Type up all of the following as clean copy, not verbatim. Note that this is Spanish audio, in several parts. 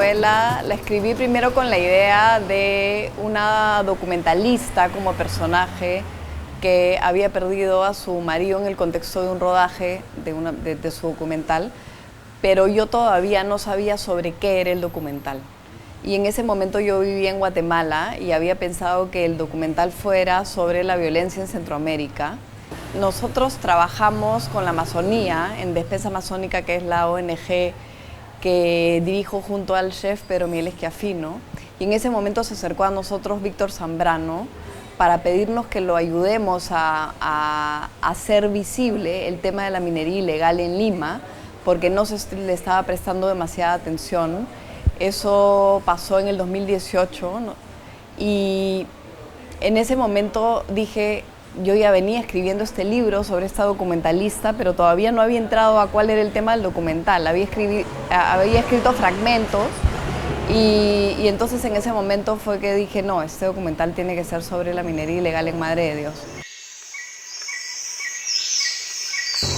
novela la escribí primero con la idea de una documentalista como personaje que había perdido a su marido en el contexto de un rodaje de su documental, pero yo todavía no sabía sobre qué era el documental. Y en ese momento yo vivía en Guatemala y había pensado que el documental fuera sobre la violencia en Centroamérica. Nosotros trabajamos con la Amazonía, en Defensa Amazónica, que es la ONG que dirijo junto al chef Pedro Miguel Esquiafino. Y en ese momento se acercó a nosotros Víctor Zambrano para pedirnos que lo ayudemos a hacer visible el tema de la minería ilegal en Lima, porque no se le estaba prestando demasiada atención. Eso pasó en el 2018, ¿no? Y en ese momento dije, yo ya venía escribiendo este libro sobre esta documentalista, pero todavía no había entrado a cuál era el tema del documental. Había escrito fragmentos y entonces en ese momento fue que dije, no, este documental tiene que ser sobre la minería ilegal en Madre de Dios.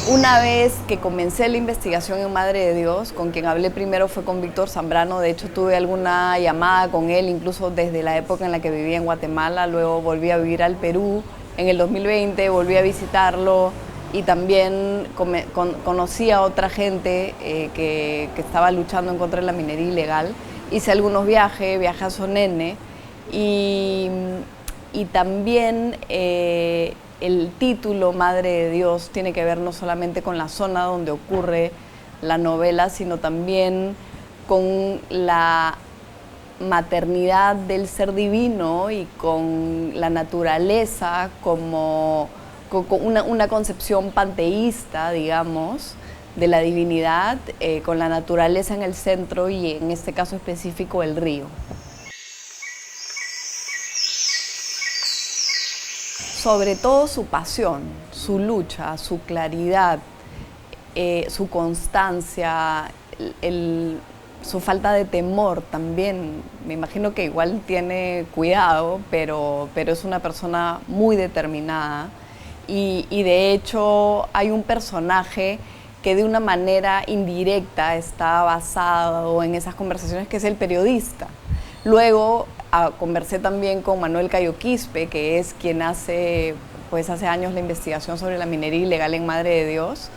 Una vez que comencé la investigación en Madre de Dios, con quien hablé primero fue con Víctor Zambrano. De hecho tuve alguna llamada con él, incluso desde la época en la que vivía en Guatemala. Luego volví a vivir al Perú en el 2020, volví a visitarlo y también conocí a otra gente que estaba luchando en contra de la minería ilegal. Hice algunos viaje a Sonene y también el título Madre de Dios tiene que ver no solamente con la zona donde ocurre la novela, sino también con la maternidad del ser divino y con la naturaleza como una concepción panteísta, digamos, de la divinidad, con la naturaleza en el centro y en este caso específico el río. Sobre todo su pasión, su lucha, su claridad, su constancia, su falta de temor también. Me imagino que igual tiene cuidado, pero es una persona muy determinada. Y de hecho hay un personaje que de una manera indirecta está basado en esas conversaciones, que es el periodista. Luego conversé también con Manuel Cayo Quispe, que es quien hace años la investigación sobre la minería ilegal en Madre de Dios,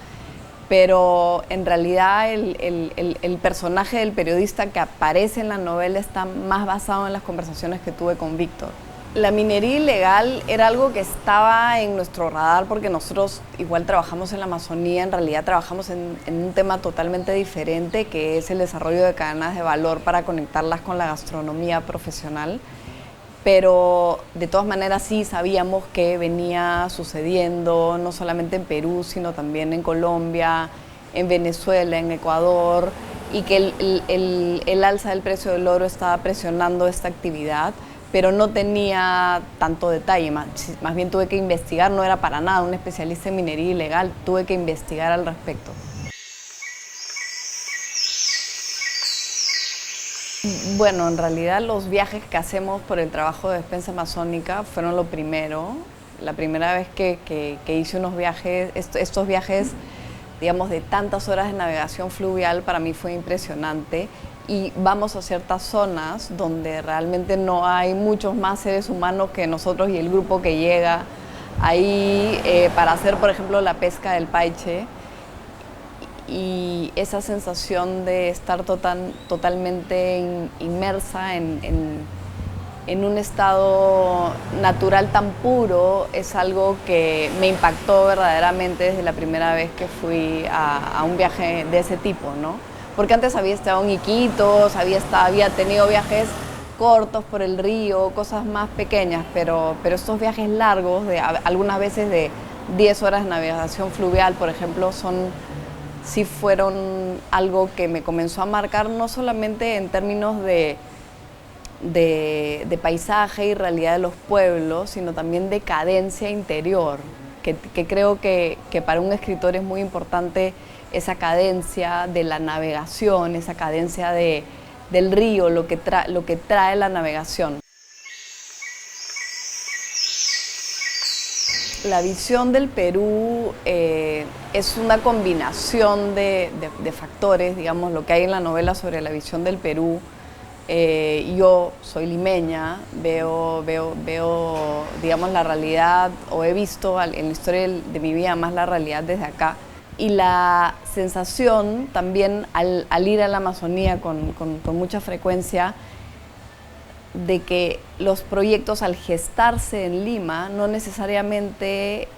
pero en realidad el personaje del periodista que aparece en la novela está más basado en las conversaciones que tuve con Víctor. La minería ilegal era algo que estaba en nuestro radar porque nosotros igual trabajamos en la Amazonía, en realidad trabajamos en un tema totalmente diferente, que es el desarrollo de cadenas de valor para conectarlas con la gastronomía profesional. Pero de todas maneras sí sabíamos que venía sucediendo no solamente en Perú, sino también en Colombia, en Venezuela, en Ecuador, y que el alza del precio del oro estaba presionando esta actividad, pero no tenía tanto detalle, más bien tuve que investigar, no era para nada un especialista en minería ilegal, tuve que investigar al respecto. Bueno, en realidad los viajes que hacemos por el trabajo de Defensa Amazónica fueron lo primero. La primera vez que hice unos viajes, estos viajes, digamos, de tantas horas de navegación fluvial, para mí fue impresionante. Y vamos a ciertas zonas donde realmente no hay muchos más seres humanos que nosotros y el grupo que llega ahí para hacer, por ejemplo, la pesca del paiche. Y esa sensación de estar totalmente inmersa en un estado natural tan puro es algo que me impactó verdaderamente desde la primera vez que fui a un viaje de ese tipo, ¿no? Porque antes había estado en Iquitos, había tenido viajes cortos por el río, cosas más pequeñas, pero estos viajes largos, algunas veces de 10 horas de navegación fluvial, por ejemplo, sí fueron algo que me comenzó a marcar, no solamente en términos de paisaje y realidad de los pueblos, sino también de cadencia interior, que creo que para un escritor es muy importante esa cadencia de la navegación, esa cadencia del río, lo que trae la navegación. La visión del Perú es una combinación de factores, digamos, lo que hay en la novela sobre la visión del Perú Yo soy limeña, digamos, la realidad, o he visto en la historia de mi vida más la realidad desde acá. Y la sensación también al ir a la Amazonía con mucha frecuencia, de que los proyectos al gestarse en Lima no necesariamente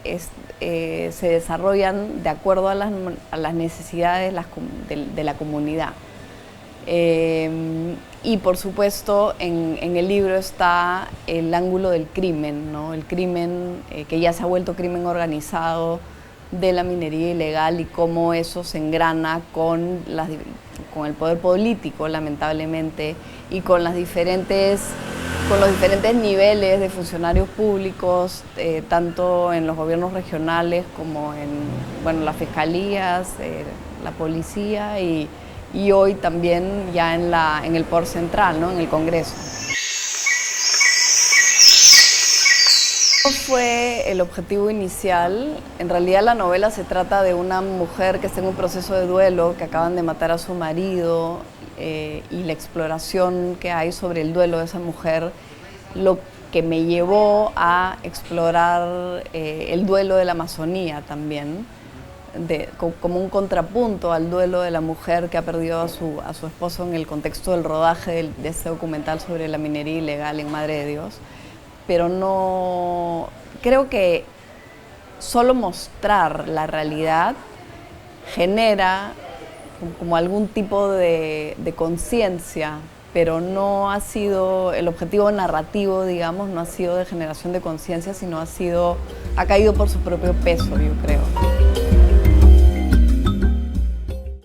se desarrollan de acuerdo a las necesidades de la comunidad. Y por supuesto en el libro está el ángulo del crimen, ¿no? El crimen que ya se ha vuelto crimen organizado de la minería ilegal y cómo eso se engrana con el poder político, lamentablemente, y con los diferentes niveles de funcionarios públicos, tanto en los gobiernos regionales como en las fiscalías, la policía y hoy también ya en el Poder Central, ¿no? En el Congreso. Fue el objetivo inicial. En realidad la novela se trata de una mujer que está en un proceso de duelo, que acaban de matar a su marido, y la exploración que hay sobre el duelo de esa mujer, lo que me llevó a explorar el duelo de la Amazonía también, como un contrapunto al duelo de la mujer que ha perdido a su esposo en el contexto del rodaje de este documental sobre la minería ilegal en Madre de Dios. Pero no, creo que solo mostrar la realidad genera como algún tipo de conciencia, pero no ha sido el objetivo narrativo, digamos, no ha sido de generación de conciencia, sino ha caído por su propio peso, yo creo.